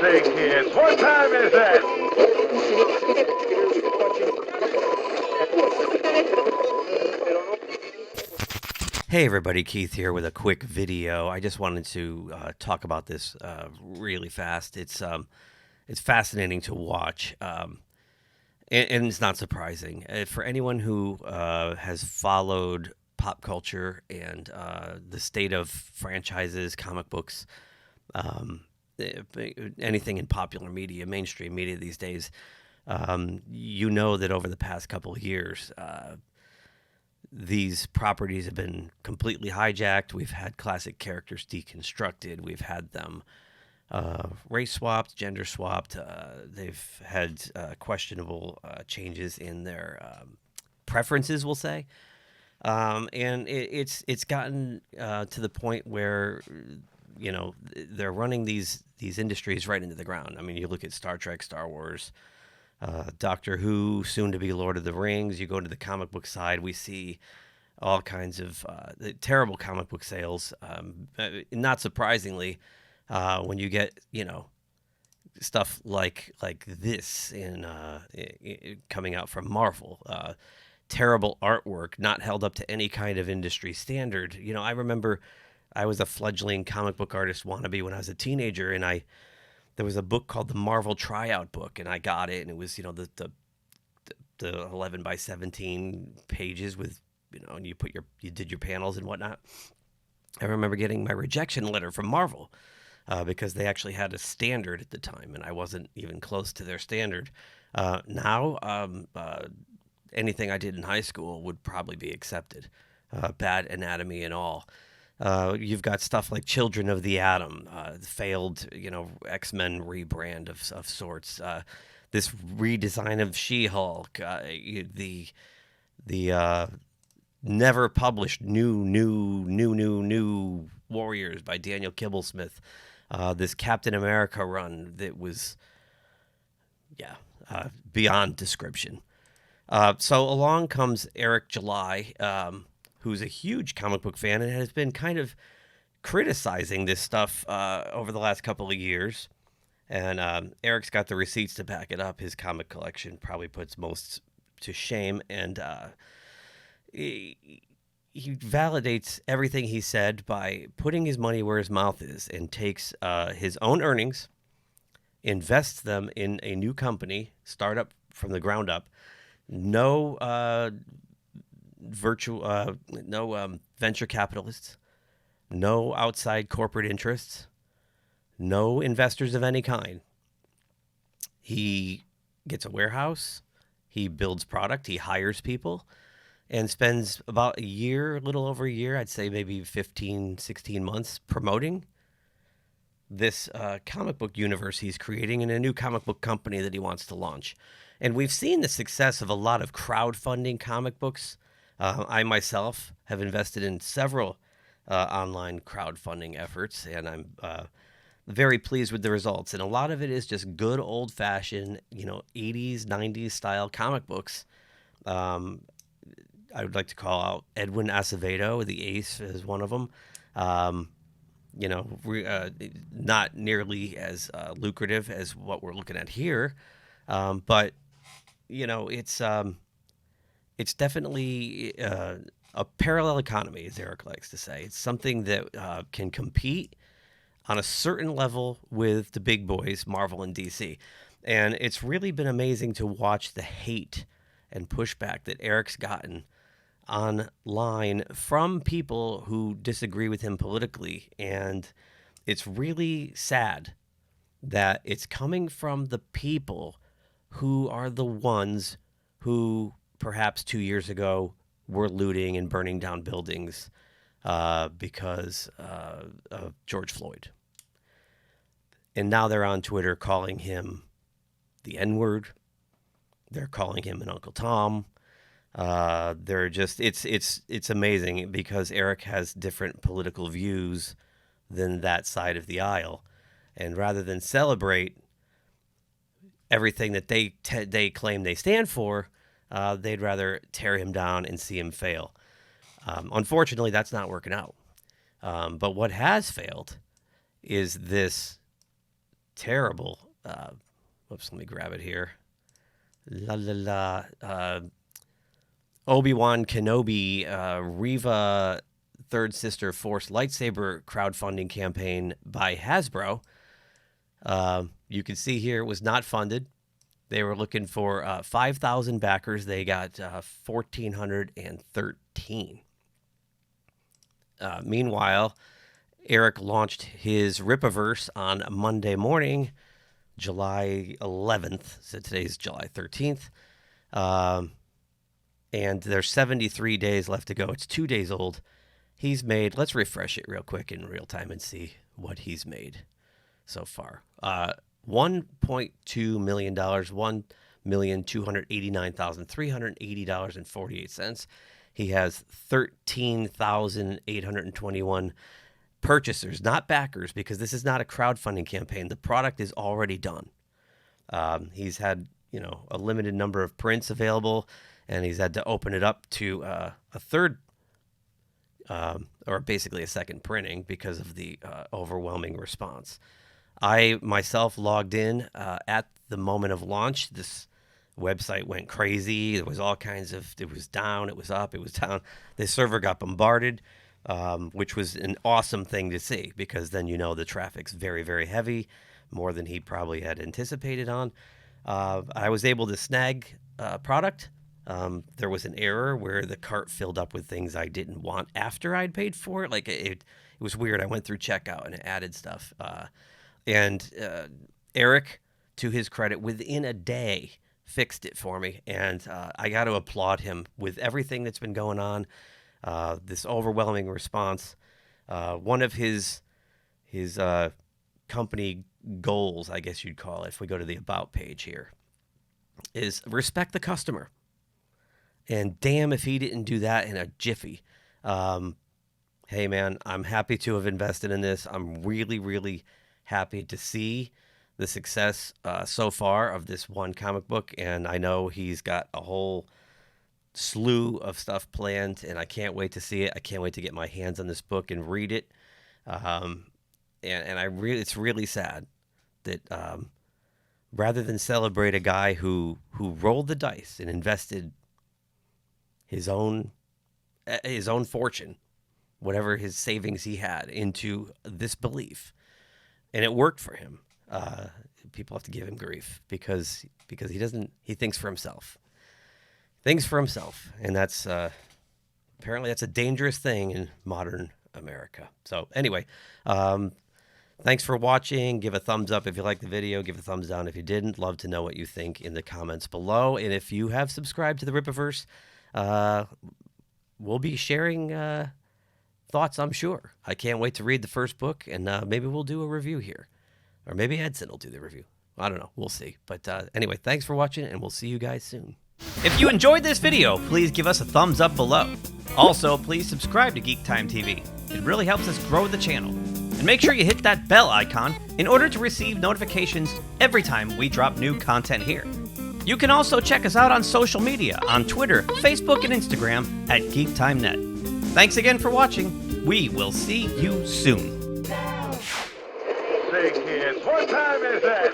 say, kids, what time is it? Hey everybody, Keith here with a quick video. I just wanted to talk about this really fast. It's fascinating to watch, and it's not surprising. For anyone who has followed pop culture and the state of franchises, comic books, anything in popular media, mainstream media these days, you know that over the past couple of years, these properties have been completely hijacked. We've had classic characters deconstructed. We've had them race swapped, gender swapped. They've had questionable changes in their preferences, we'll say. And it's gotten to the point where, you know, they're running these industries right into the ground. I mean, you look at Star Trek, Star Wars, Doctor Who, soon to be Lord of the Rings. You go to the comic book side, we see all kinds of terrible comic book sales. Not surprisingly, when you get, you know, stuff like this coming out from Marvel, terrible artwork, not held up to any kind of industry standard. You know, I remember I was a fledgling comic book artist wannabe when I was a teenager, and there was a book called the Marvel Tryout Book, and I got it, and it was, you know, the 11 by 17 pages with, you know, and you did your panels and whatnot. I remember getting my rejection letter from Marvel because they actually had a standard at the time, and I wasn't even close to their standard. Now, anything I did in high school would probably be accepted, bad anatomy and all. You've got stuff like Children of the Atom, failed, you know, X-Men rebrand of sorts. This redesign of She-Hulk, the never published new Warriors by Daniel Kibblesmith. This Captain America run that was, beyond description. So along comes Eric July, who's a huge comic book fan and has been kind of criticizing this stuff over the last couple of years. And Eric's got the receipts to back it up. His comic collection probably puts most to shame. And he validates everything he said by putting his money where his mouth is and takes his own earnings, invests them in a new company, startup from the ground up. No venture capitalists, no outside corporate interests, no investors of any kind. He gets a warehouse, he builds product, he hires people, and spends about a little over a year, I'd say maybe 15, 16 months promoting this comic book universe he's creating in a new comic book company that he wants to launch. And we've seen the success of a lot of crowdfunding comic books. I myself have invested in several online crowdfunding efforts, and I'm very pleased with the results. And a lot of it is just good old-fashioned, you know, 80s, 90s style comic books. I would like to call out Edwin Acevedo, the Ace, is one of them. You know, not nearly as lucrative as what we're looking at here, but you know, it's definitely a parallel economy, as Eric likes to say. It's something that can compete on a certain level with the big boys, Marvel and DC. And it's really been amazing to watch the hate and pushback that Eric's gotten online from people who disagree with him politically. And it's really sad that it's coming from the people who are the ones who perhaps 2 years ago were looting and burning down buildings because of George Floyd. And now they're on Twitter calling him the N-word. They're calling him an Uncle Tom. They're just, it's amazing because Eric has different political views than that side of the aisle. And rather than celebrate everything that they claim they stand for, they'd rather tear him down and see him fail. Unfortunately, that's not working out. But what has failed is this terrible. Whoops, let me grab it here. Obi-Wan Kenobi, Reva Third Sister Force lightsaber crowdfunding campaign by Hasbro. You can see here it was not funded. They were looking for 5,000 backers. They got 1,413. Meanwhile, Eric launched his Ripaverse on Monday morning, July 11th. So today's July 13th. And there's 73 days left to go. It's 2 days old. He's made, let's refresh it real quick in real time and see what he's made so far. $1.2 million, $1,289,380.48. He has 13,821 purchasers, not backers, because this is not a crowdfunding campaign. The product is already done. He's had, a limited number of prints available, and he's had to open it up to a third, or basically a second printing because of the overwhelming response. I myself logged in at the moment of launch. This website went crazy. There was all kinds of, it was down, it was up, it was down. The server got bombarded, which was an awesome thing to see because then the traffic's very, very heavy, more than he probably had anticipated on. I was able to snag product. There was an error where the cart filled up with things I didn't want after I'd paid for it. Like it was weird. I went through checkout and it added stuff. And Eric, to his credit, within a day fixed it for me. And I got to applaud him with everything that's been going on. This overwhelming response. One of his company goals, I guess you'd call it, if we go to the About page here, is respect the customer. And damn if he didn't do that in a jiffy. Hey, man, I'm happy to have invested in this. I'm really, really happy to see the success so far of this one comic book. And I know he's got a whole slew of stuff planned, and I can't wait to see it. I can't wait to get my hands on this book and read it. And it's really sad that rather than celebrate a guy who rolled the dice and invested his own fortune, whatever his savings he had, into this belief, and it worked for him. People have to give him grief because he thinks for himself. And that's apparently that's a dangerous thing in modern America. So anyway, thanks for watching. Give a thumbs up if you liked the video. Give a thumbs down if you didn't. Love to know what you think in the comments below. And if you have subscribed to the Ripaverse, we'll be sharing thoughts, I'm sure. I can't wait to read the first book, and maybe we'll do a review here. Or maybe Edson will do the review. I don't know. We'll see. But anyway, thanks for watching, and we'll see you guys soon. If you enjoyed this video, please give us a thumbs up below. Also, please subscribe to GeekTime TV. It really helps us grow the channel. And make sure you hit that bell icon in order to receive notifications every time we drop new content here. You can also check us out on social media on Twitter, Facebook, and Instagram at GeekTimeNet. Thanks again for watching. We will see you soon. Say, kids, what time is that?